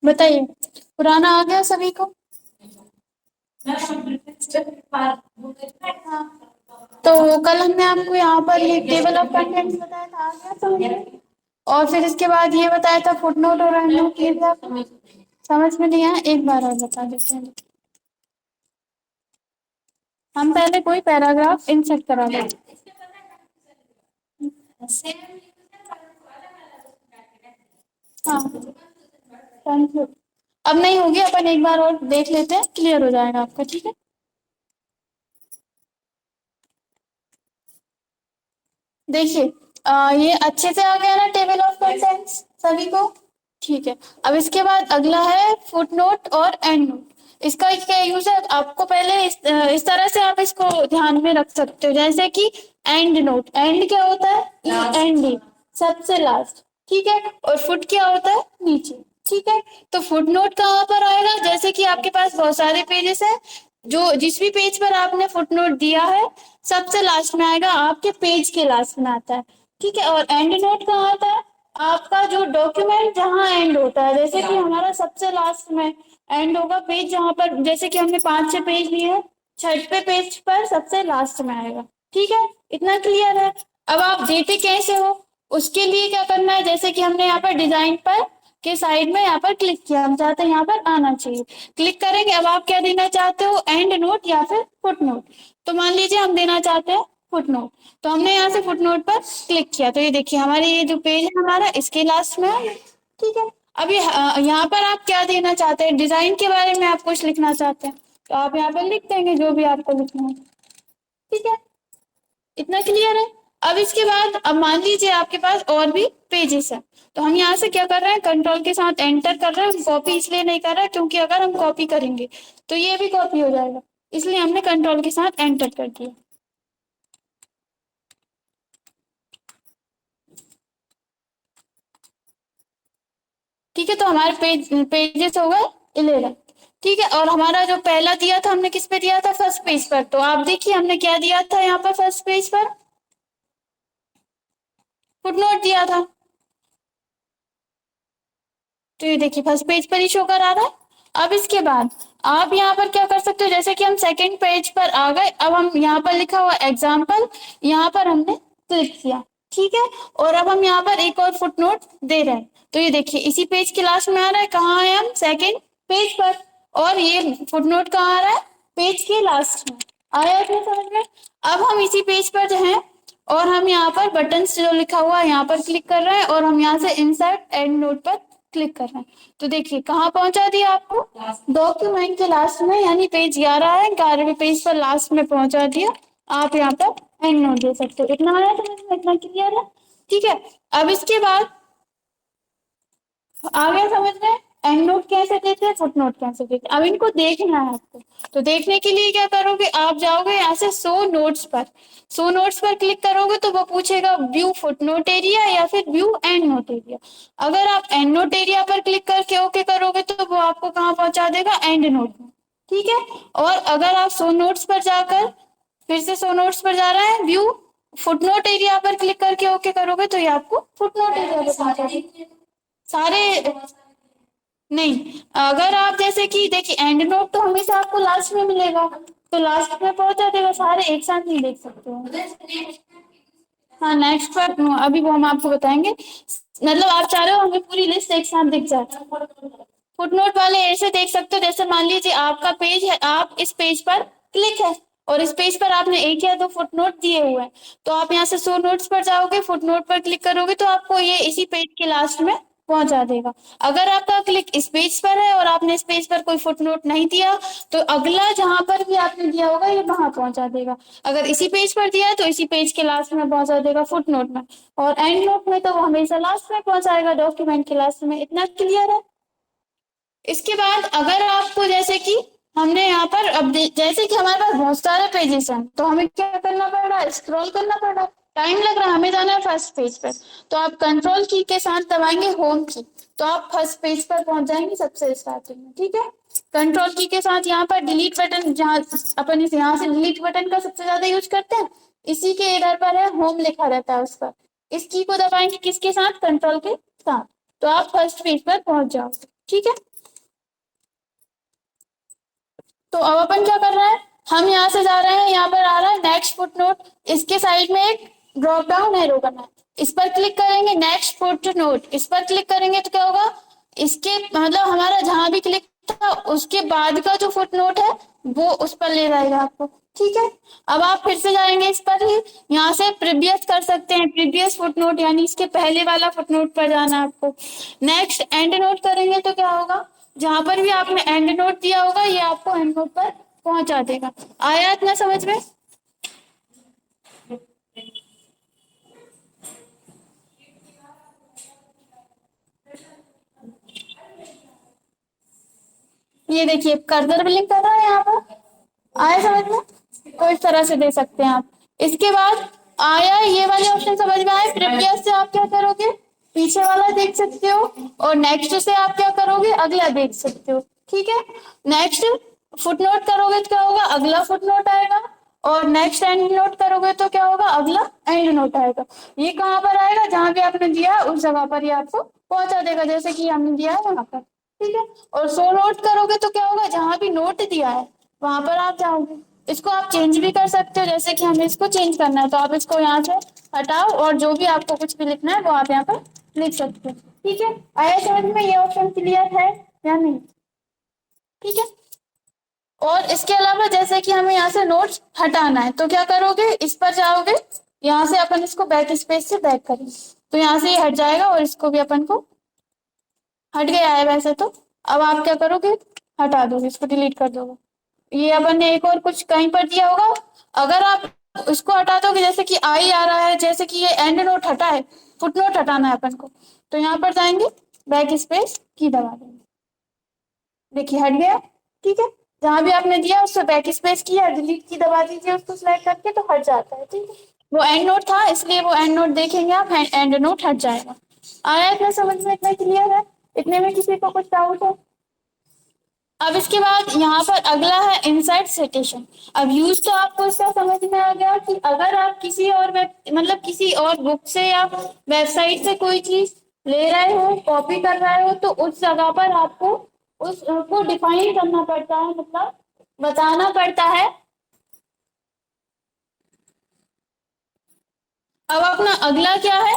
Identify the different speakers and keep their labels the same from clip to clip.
Speaker 1: बताइए। पुराना आ गया सभी को। हाँ। तो कल हमने आपको यहाँ पर ये टेबल ऑफ कंटेंट्स बताया था, आ गया समझ में? और फिर इसके बाद ये बताया था फुटनोट और एंड नोट, ये भी आपको समझ में नहीं आया? एक बार और बता देते हैं। हम पहले कोई पैराग्राफ इंसर्ट करा देते। हाँ, थैंक यू। अब नहीं होगी, अपन एक बार और देख लेते हैं, क्लियर हो जाएगा आपका, ठीक है? देखिए, ये अच्छे से आ गया ना टेबल ऑफ कंटेंट्स सभी को? ठीक है। अब इसके बाद अगला है फुटनोट और एंड नोट। इसका क्या यूज है? आपको पहले इस तरह से आप इसको ध्यान में रख सकते हो, जैसे कि एंड नोट, एंड क्या होता है? एंड, सबसे लास्ट, ठीक है? और फुट क्या होता है? नीचे, ठीक है? तो फुटनोट कहाँ पर आएगा? जैसे कि आपके पास बहुत सारे पेजेस है, जो जिस भी पेज पर आपने फुटनोट दिया है सबसे लास्ट में आएगा, आपके पेज के लास्ट में आता है, ठीक है? और एंड नोट कहाँ आता है? आपका जो डॉक्यूमेंट जहाँ एंड होता है, जैसे कि हमारा सबसे लास्ट में एंड होगा पेज, जहाँ पर जैसे कि हमने 5-6 पेज लिए हैं, छठे पेज पर सबसे लास्ट में आएगा, ठीक है? इतना क्लियर है? अब आप देते कैसे हो उसके लिए क्या करना है, जैसे कि हमने यहाँ पर डिजाइन पर के साइड में यहाँ पर क्लिक किया, हम चाहते हैं यहाँ पर आना चाहिए, क्लिक करेंगे। अब आप क्या देना चाहते हो, एंड नोट या फिर फुट नोट? तो मान लीजिए हम देना चाहते हैं फुट नोट, तो हमने यहाँ से फुट नोट पर क्लिक किया, तो ये देखिए हमारे ये जो पेज है हमारा इसके लास्ट में है, ठीक है? अभी यहाँ पर आप क्या देना चाहते हैं, डिजाइन के बारे में आप कुछ लिखना चाहते हैं, तो आप यहाँ पर लिख देंगे जो भी आपको लिखना है, ठीक है? इतना क्लियर है? अब इसके बाद अब मान लीजिए आपके पास और भी पेजेस है, तो हम यहाँ से क्या कर रहे हैं, कंट्रोल के साथ एंटर कर रहे हैं। हम कॉपी इसलिए नहीं कर रहे क्योंकि अगर हम कॉपी करेंगे तो ये भी कॉपी हो जाएगा, इसलिए हमने कंट्रोल के साथ एंटर कर दिया, ठीक है? तो हमारे पेजेस हो गए 11, ठीक है? और हमारा जो पहला दिया था हमने किस पे दिया था, फर्स्ट पेज पर, तो आप देखिए हमने क्या दिया था यहाँ पर फर्स्ट पेज पर, फुटनोट दिया था, तो ये देखिए फर्स्ट पेज पर ही शो कर आ रहा है। अब इसके बाद आप यहाँ पर क्या कर सकते हो, जैसे कि हम सेकंड पेज पर आ गए, अब हम यहाँ पर लिखा हुआ एग्जाम्पल, यहाँ पर हमने क्लिक किया, ठीक है? और अब हम यहाँ पर एक और फुटनोट दे रहे हैं, तो ये देखिए इसी पेज के लास्ट में आ रहा है, कहाँ है हम, सेकंड पेज पर, और ये फुटनोट कहाँ आ रहा है, पेज के लास्ट में। आया क्या समझ में? अब हम इसी पेज पर जो है, और हम यहाँ पर बटन जो लिखा हुआ है यहाँ पर क्लिक कर रहे हैं, और हम यहाँ से इंसर्ट एंड नोट पर क्लिक कर रहे हैं, तो देखिए कहाँ पहुंचा दिया आपको, डॉक्यूमेंट के लास्ट में, यानी पेज 11 है, 11वें पेज पर लास्ट में पहुंचा दिया। आप यहाँ पर एंड नोट दे सकते हो। इतना आया समझ में? इतना क्लियर है? ठीक है। अब इसके बाद आ गया समझ में, एंड नोट कैसे देते हैं, फुट नोट कैसे देते हैं। अब इनको देखना है आपको, तो देखने के लिए क्या करोगे, आप जाओगे यहाँ से शो नोट्स पर, शो नोट्स पर क्लिक करोगे तो वो पूछेगा व्यू फुट नोट एरिया या फिर व्यू एंड नोट एरिया। अगर आप एंड नोट एरिया पर क्लिक करके ओके करोगे तो वो आपको कहाँ पहुंचा देगा, एंड नोट में, ठीक है? और अगर आप शो नोट्स पर जाकर, फिर से शो नोट्स पर जा रहा है, व्यू फुटनोट एरिया पर क्लिक करके ओके करोगे तो ये आपको फुटनोट एरिया पे पहुंचा देगा। सारे नहीं, अगर आप जैसे कि देखिए एंड नोट तो हमेशा आपको लास्ट में मिलेगा, तो लास्ट में पहुंचा देगा, सारे एक साथ नहीं देख सकते हो। हाँ, नेक्स्ट पर अभी वो हम आपको बताएंगे, मतलब आप चाह रहे हो हमें पूरी लिस्ट एक साथ दिख जाए। फुटनोट वाले ऐसे देख सकते हो, जैसे मान लीजिए आपका पेज है, आप इस पेज पर क्लिक है, और इस पेज पर आपने एक या दो फुटनोट दिए हुए हैं, तो आप यहाँ से शो नोट्स पर जाओगे, फुटनोट पर क्लिक करोगे तो आपको ये इसी पेज के लास्ट में पहुंचा देगा। अगर आपका क्लिक इस पेज पर है और आपने इस पेज पर कोई फुटनोट नहीं दिया, तो अगला जहां पर भी आपने दिया होगा ये वहां पहुंचा देगा। अगर इसी पेज पर दिया है तो इसी पेज के लास्ट में पहुंचा देगा फुटनोट में, और एंड नोट में तो वो हमेशा लास्ट में पहुंचाएगा, डॉक्यूमेंट के लास्ट में। इतना क्लियर है? इसके बाद अगर आपको जैसे कि हमने यहाँ पर अब जैसे कि हमारे पास बहुत सारे पेजेस हैं, तो हमें क्या करना पड़ रहा है, स्क्रॉल करना पड़ रहा है, टाइम लग रहा है, हमें जाना है फर्स्ट पेज पर, तो आप कंट्रोल की के साथ दबाएंगे होम की, तो आप फर्स्ट पेज पर पहुंच जाएंगे सबसे स्टार्टिंग में, ठीक है? कंट्रोल की के साथ यहाँ पर डिलीट बटन, जहाँ अपन इस यहाँ से डिलीट बटन का सबसे ज्यादा यूज करते हैं, इसी के इधर पर है होम लिखा रहता है उस पर, इस की को दबाएंगे किसके साथ, कंट्रोल के साथ, तो आप फर्स्ट पेज पर पहुंच जाओगे, ठीक है? तो अब अपन क्या कर रहे हैं, हम यहाँ से जा रहे हैं, यहाँ पर आ रहा है नेक्स्ट फुटनोट, इसके साइड में एक ड्रॉप डाउन एरो करना है, इस पर क्लिक करेंगे, नेक्स्ट फुटनोट इस पर क्लिक करेंगे तो क्या होगा, इसके मतलब हमारा जहां भी क्लिक था उसके बाद का जो फुटनोट है वो उस पर ले जाएगा आपको। ठीक है, अब आप फिर से जाएंगे इस पर ही, यहाँ से प्रीवियस कर सकते हैं, प्रीवियस फुटनोट यानी इसके पहले वाला फुटनोट पर जाना है आपको। नेक्स्ट एंड नोट करेंगे तो क्या होगा, जहां पर भी आपने एंड नोट दिया होगा ये आपको एंड नोट पर पहुंचा देगा। आया इतना समझ में? ये देखिए कर्सर ब्लिंक कर रहा है यहाँ पर, आया समझ में? तो इस तरह से दे सकते हैं आप। इसके बाद आया ये वाले ऑप्शन समझ में आए, प्रीवियस से आप क्या करोगे, पीछे वाला देख सकते हो, और नेक्स्ट से आप क्या करोगे, अगला देख सकते हो। ठीक है, नेक्स्ट फुटनोट करोगे तो क्या होगा, अगला फुटनोट आएगा, और नेक्स्ट एंड नोट करोगे तो क्या होगा, अगला एंड नोट आएगा। ये कहाँ पर आएगा, जहां भी आपने दिया उस जगह पर ये आपको पहुंचा देगा, जैसे कि हमने दिया है वहां पर। ठीक है, और सो नोट करोगे तो क्या होगा, जहां भी नोट दिया है वहां पर आप जाओगे। इसको आप चेंज भी कर सकते हो, जैसे कि हमें इसको चेंज करना है तो आप इसको यहाँ से हटाओ और जो भी आपको कुछ भी लिखना है वो आप यहाँ पर लिख सकते हो। ठीक है, आया समझ में? ये ऑप्शन क्लियर है या नहीं? ठीक है, और इसके अलावा जैसे कि हमें यहाँ से नोट्स हटाना है तो क्या करोगे, इस पर जाओगे, यहाँ से अपन इसको बैक स्पेस से बैक करेंगे तो यहाँ से ये हट जाएगा, और इसको भी अपन को हट गया है वैसे तो। अब आप क्या करोगे, हटा दोगे, इसको डिलीट कर दोगे। ये अपन ने एक और कुछ कहीं पर दिया होगा, अगर आप उसको हटा दोगे, जैसे कि आई आ रहा है, जैसे कि ये एंड नोट हटा है, फुट नोट हटाना है अपन को, तो यहाँ पर जाएंगे, बैक स्पेस की दबा देंगे, देखिए हट गया। ठीक है, जहां भी आपने दिया उससे बैक स्पेस किया, डिलीट की दबा दीजिए उसको सिलेक्ट करके तो हट जाता है। ठीक है, वो एंड नोट था इसलिए वो एंड नोट देखेंगे आप, एंड नोट हट जाएगा। आया इतना समझ में, इतना क्लियर है? इतने में किसी को कुछ डाउट है? अब इसके बाद यहाँ पर अगला है इंसर्ट सिटेशन। अब यूज तो आपको इसका समझ में आ गया कि अगर आप किसी और मतलब किसी और बुक से या वेबसाइट से कोई चीज ले रहे हो, कॉपी कर रहे हो, तो उस जगह पर आपको उसको डिफाइन करना पड़ता है, मतलब बताना पड़ता है। अब अपना अगला क्या है,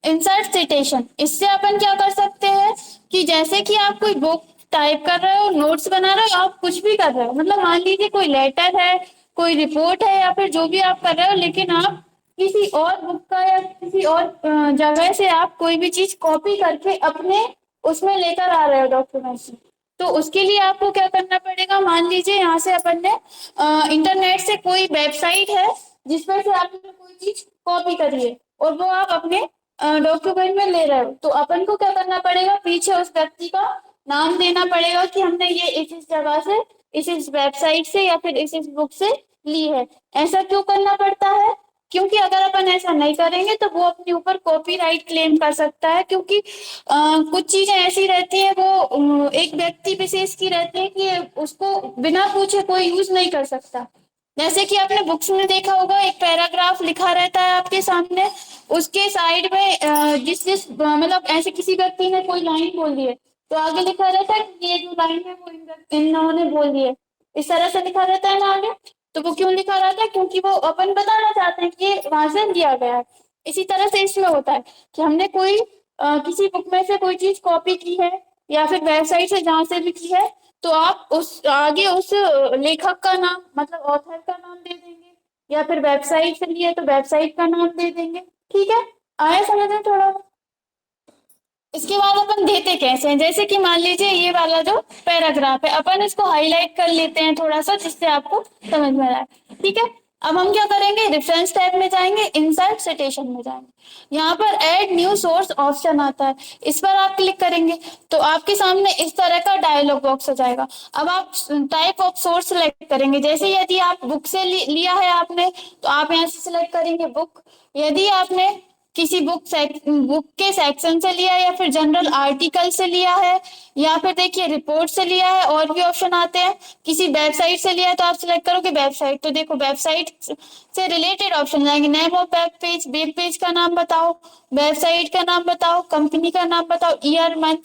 Speaker 1: इंसर्ट सिटेशन। इससे अपन क्या कर सकते हैं कि जैसे कि आप कोई बुक टाइप कर रहे हो, नोट्स बना रहे हो, आप कुछ भी कर रहे हो, मतलब मान लीजिए कोई लेटर है, कोई रिपोर्ट है, या फिर जो भी आप कर रहे हो, लेकिन आप किसी और बुक का या किसी और जगह से आप कोई भी चीज कॉपी करके अपने उसमें लेकर आ रहे हो डॉक्यूमेंट में, तो उसके लिए आपको क्या करना पड़ेगा, मान लीजिए यहाँ से अपन ने इंटरनेट से कोई वेबसाइट है जिसमें से आपने कोई चीज कॉपी करी है और वो आप अपने डॉक्यूमेंट में ले रहे हो, तो अपन को क्या करना पड़ेगा, पीछे उस व्यक्ति का नाम देना पड़ेगा कि हमने ये इस जगह से, इस वेबसाइट से या फिर इस बुक से ली है। ऐसा क्यों करना पड़ता है, क्योंकि अगर अपन ऐसा नहीं करेंगे तो वो अपने ऊपर कॉपीराइट क्लेम कर सकता है, क्योंकि कुछ चीजें ऐसी रहती है वो एक व्यक्ति विशेष की रहती है कि उसको बिना पूछे कोई यूज नहीं कर सकता। जैसे कि आपने बुक्स में देखा होगा, एक पैराग्राफ लिखा रहता है आपके सामने, उसके साइड में जिस जिस मतलब ऐसे किसी व्यक्ति ने कोई लाइन बोल दी है तो आगे लिखा रहता है कि ये जो लाइन है वो इन्होंने बोल दी है, इस तरह से लिखा रहता है ना आगे। तो वो क्यों लिखा रहता है, क्योंकि वो अपन बताना चाहते हैं कि ये वहां से लिया गया है। इसी तरह से इसमें होता है कि हमने कोई किसी बुक में से कोई चीज कॉपी की है या फिर वेबसाइट से जहां से भी की है, तो आप उस आगे उस लेखक का नाम, मतलब ऑथर का नाम दे देंगे, या फिर वेबसाइट से लिए तो वेबसाइट का नाम दे देंगे। ठीक है, आया समझ में थोड़ा? इसके बाद अपन देते कैसे हैं, जैसे कि मान लीजिए ये वाला जो पैराग्राफ है, अपन इसको हाईलाइट कर लेते हैं थोड़ा सा जिससे आपको समझ में आए। ठीक है, अब हम क्या करेंगे, रेफरेंस टैब में जाएंगे, इंसर्ट सिटेशन में जाएंगे, यहाँ पर ऐड न्यू सोर्स ऑप्शन आता है, इस पर आप क्लिक करेंगे तो आपके सामने इस तरह का डायलॉग बॉक्स हो जाएगा। अब आप टाइप ऑफ सोर्स सिलेक्ट करेंगे, जैसे यदि आप बुक से लिया है आपने तो आप यहाँ से सिलेक्ट करेंगे बुक, यदि आपने किसी बुक के सेक्शन से लिया है या फिर जनरल आर्टिकल से लिया है या फिर देखिए रिपोर्ट से लिया है, और भी ऑप्शन आते हैं, किसी वेबसाइट से लिया है तो आप सिलेक्ट करोगे वेबसाइट, तो देखो वेबसाइट से रिलेटेड ऑप्शन जाएंगे, नेम ऑफ वेब पेज का नाम बताओ, वेबसाइट का नाम बताओ, कंपनी का नाम बताओ, ईयर मंथ